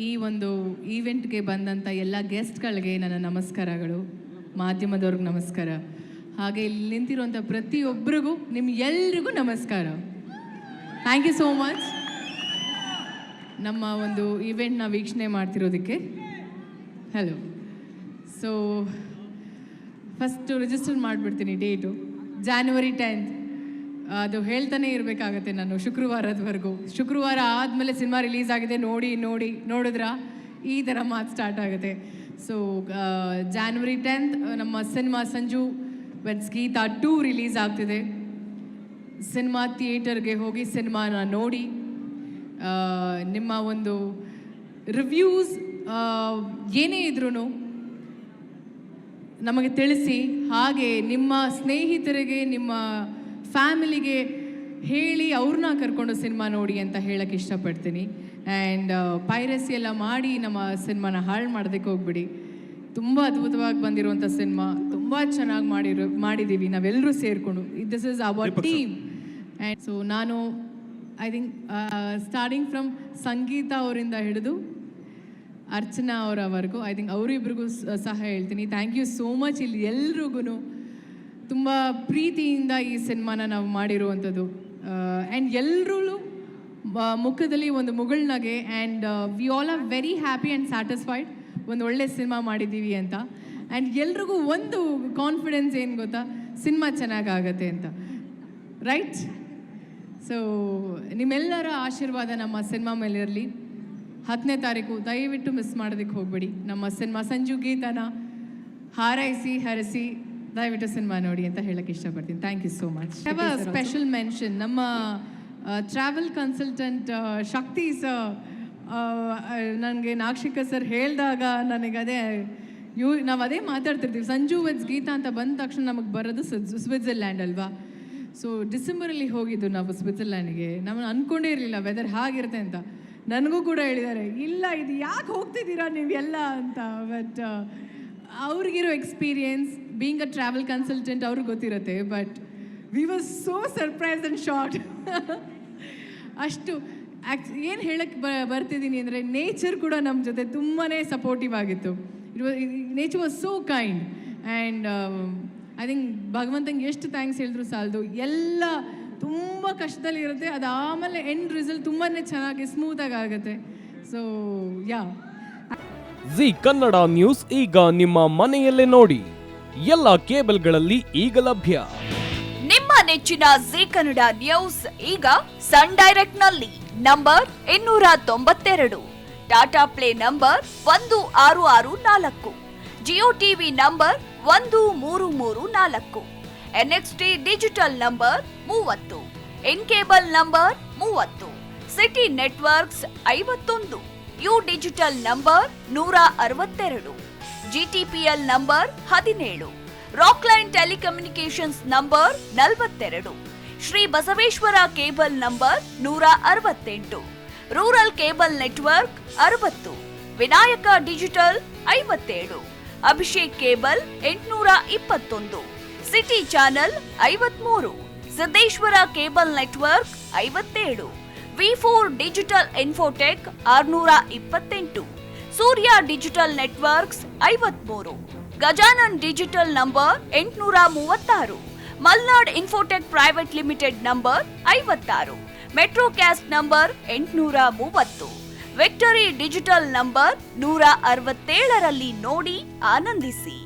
ಈ ಒಂದು ಈವೆಂಟ್ಗೆ ಬಂದಂಥ ಎಲ್ಲ ಗೆಸ್ಟ್ಗಳಿಗೆ ನನ್ನ ನಮಸ್ಕಾರಗಳು, ಮಾಧ್ಯಮದವ್ರಿಗೆ ನಮಸ್ಕಾರ, ಹಾಗೆ ಇಲ್ಲಿ ನಿಂತಿರುವಂಥ ಪ್ರತಿಯೊಬ್ಬರಿಗೂ ನಿಮ್ಗೆಲ್ರಿಗೂ ನಮಸ್ಕಾರ. ಥ್ಯಾಂಕ್ ಯು ಸೋ ಮಚ್ ನಮ್ಮ ಒಂದು ಈವೆಂಟ್ನ ವೀಕ್ಷಣೆ ಮಾಡ್ತಿರೋದಕ್ಕೆ. ಹಲೋ. ಸೊ ಫಸ್ಟು ರಿಜಿಸ್ಟರ್ ಮಾಡಿಬಿಡ್ತೀನಿ ಡೇಟು, January 10th. ಅದು ಹೇಳ್ತಾನೆ ಇರಬೇಕಾಗತ್ತೆ ನಾನು ಶುಕ್ರವಾರದವರೆಗೂ. ಶುಕ್ರವಾರ ಆದಮೇಲೆ ಸಿನಿಮಾ ರಿಲೀಸ್ ಆಗಿದೆ, ನೋಡಿದ್ರ ಈ ಥರ ಮಾತು ಸ್ಟಾರ್ಟ್ ಆಗುತ್ತೆ. ಸೊ January 10th ನಮ್ಮ cinema Sanju weds Geetha 2 release ಆಗ್ತಿದೆ. ಸಿನಿಮಾ ಥಿಯೇಟರ್ಗೆ ಹೋಗಿ ಸಿನಿಮಾನ ನೋಡಿ ನಿಮ್ಮ ಒಂದು ರಿವ್ಯೂಸ್ ಏನೇ ಇದ್ರೂ ನಮಗೆ ತಿಳಿಸಿ, ಹಾಗೆ ನಿಮ್ಮ ಸ್ನೇಹಿತರಿಗೆ ನಿಮ್ಮ ಫ್ಯಾಮಿಲಿಗೆ ಹೇಳಿ ಅವ್ರನ್ನ ಕರ್ಕೊಂಡು ಸಿನಿಮಾ ನೋಡಿ ಅಂತ ಹೇಳಕ್ಕೆ ಇಷ್ಟಪಡ್ತೀನಿ. ಆ್ಯಂಡ್ ಪೈರಸಿ ಎಲ್ಲ ಮಾಡಿ ನಮ್ಮ ಸಿನಿಮಾನ ಹಾಳು ಮಾಡೋದಕ್ಕೆ ಹೋಗ್ಬಿಡಿ. ತುಂಬ ಅದ್ಭುತವಾಗಿ ಬಂದಿರುವಂಥ ಸಿನಿಮಾ, ತುಂಬ ಚೆನ್ನಾಗಿ ಮಾಡಿದ್ದೀವಿ ನಾವೆಲ್ಲರೂ ಸೇರಿಕೊಂಡು. This is our team. And so ನಾನು ಐ ಥಿಂಕ್ ಸ್ಟಾರ್ಟಿಂಗ್ ಫ್ರಮ್ ಸಂಗೀತ ಅವರಿಂದ ಹಿಡಿದು ಅರ್ಚನಾ ಅವರವರೆಗೂ ಐ ಥಿಂಕ್ ಅವರಿಬ್ರಿಗೂ ಸಹ ಹೇಳ್ತೀನಿ ಥ್ಯಾಂಕ್ ಯು ಸೋ ಮಚ್. ಇಲ್ಲಿ ಎಲ್ರಿಗೂ ತುಂಬ ಪ್ರೀತಿಯಿಂದ ಈ ಸಿನಿಮಾನ ನಾವು ಮಾಡಿರುವಂಥದ್ದು. ಆ್ಯಂಡ್ ಎಲ್ಲರೂ ಮುಖದಲ್ಲಿ ಒಂದು ಮುಗುಳ್ನಗೆ. And we all are very happy and satisfied ಒಂದು ಒಳ್ಳೆ ಸಿನಿಮಾ ಮಾಡಿದ್ದೀವಿ ಅಂತ. ಆ್ಯಂಡ್ ಎಲ್ರಿಗೂ ಒಂದು ಕಾನ್ಫಿಡೆನ್ಸ್ ಏನು ಗೊತ್ತಾ, ಸಿನಿಮಾ ಚೆನ್ನಾಗಾಗತ್ತೆ ಅಂತ, ರೈಟ್? ಸೊ ನಿಮ್ಮೆಲ್ಲರ ಆಶೀರ್ವಾದ ನಮ್ಮ ಸಿನಿಮಾ ಮೇಲೆ ಇರಲಿ. 10ನೇ ತಾರೀಕು ದಯವಿಟ್ಟು ಮಿಸ್ ಮಾಡೋದಕ್ಕೆ ಹೋಗ್ಬೇಡಿ. ನಮ್ಮ ಸಿನಿಮಾ ಸಂಜು ಗೀತಾನ ಹಾರೈಸಿ ಹರಸಿ ದಯವಿಟ್ಟು ಸಿನಿಮಾ ನೋಡಿ ಅಂತ ಹೇಳಕ್ಕೆ ಇಷ್ಟಪಡ್ತೀನಿ. Thank you so much. Have a special mention ನಮ್ಮ ಟ್ರಾವೆಲ್ ಕನ್ಸಲ್ಟೆಂಟ್ ಶಕ್ತಿ ಸರ್. ನನಗೆ ನಾಕ್ಷಿಕ ಸರ್ ಹೇಳಿದಾಗ ನನಗದೇ ನಾವು ಅದೇ ಮಾತಾಡ್ತಿರ್ತೀವಿ, ಸಂಜು ವೆಟ್ಸ್ ಗೀತಾ ಅಂತ ಬಂದ ತಕ್ಷಣ ನಮಗೆ ಬರೋದು ಸ್ವಿಟ್ಜರ್ಲ್ಯಾಂಡ್ ಅಲ್ವಾ. ಸೊ ಡಿಸೆಂಬರಲ್ಲಿ ಹೋಗಿದ್ದು ನಾವು ಸ್ವಿಟ್ಜರ್ಲ್ಯಾಂಡ್ಗೆ. ನಾವು ಅಂದ್ಕೊಂಡೇ ಇರಲಿಲ್ಲ ವೆದರ್ ಹಾಗಿರುತ್ತೆ ಅಂತ. ನನಗೂ ಕೂಡ ಹೇಳಿದ್ದಾರೆ, ಇಲ್ಲ ಇದು ಯಾಕೆ ಹೋಗ್ತಿದ್ದೀರಾ ನೀವೆಲ್ಲ ಅಂತ. ಬಟ್ ಅವ್ರಿಗಿರೋ experience being a travel consultant ಅವ್ರಿಗೆ ಗೊತ್ತಿರುತ್ತೆ. But we was so surprise and shocked. ಅಷ್ಟು ಏನು ಹೇಳಕ್ಕೆ ಬರ್ತಿದ್ದೀನಿ ಅಂದರೆ ನೇಚರ್ ಕೂಡ ನಮ್ಮ ಜೊತೆ ತುಂಬಾ ಸಪೋರ್ಟಿವ್ ಆಗಿತ್ತು. Nature was so kind. And I think ಭಗವಂತಂಗೆ ಎಷ್ಟು ಥ್ಯಾಂಕ್ಸ್ ಹೇಳಿದ್ರು ಸಾಲದು. ಎಲ್ಲ ತುಂಬ ಕಷ್ಟದಲ್ಲಿ ಇರುತ್ತೆ, ಅದಾದಮೇಲೆ ಎಂಡ್ ರಿಸಲ್ಟ್ ತುಂಬಾ ಚೆನ್ನಾಗಿ ಸ್ಮೂತಾಗಿ ಆಗುತ್ತೆ. So yeah. G Kannada news ಈಗ ನಿಮ್ಮ ಮನೆಯಲ್ಲೇ ನೋಡಿ, ಎಲ್ಲ ಕೇಬಲ್ಗಳಲ್ಲಿ ಈಗ ಲಭ್ಯ. ನಿಮ್ಮ ನೆಚ್ಚಿನ ಜಿ ಕನ್ನಡ ನ್ಯೂಸ್ ಈಗ ಸನ್ ಡೈರೆಕ್ಟ್ ನಲ್ಲಿ number 292, Tata play number 1664, Jio TV number 1334, NXT digital number 30, in cable number 30, city networks 51, U digital number 162, GTPL number 17, Rockline telecommunications number 42, Shri Basaveshwara cable number 168, rural cable network 60, Vinayaka digital 57, Abhishek cable 821, city channel 53, Siddeshwara cable network 57, V4 digital Infotech 628, Surya digital networks 53, Gajanan digital number 836, Malnad Infotech Private Limited number 56, Metrocast number 830, Victory Digital number 167ರಲ್ಲಿ ನೋಡಿ ಆನಂದಿಸಿ.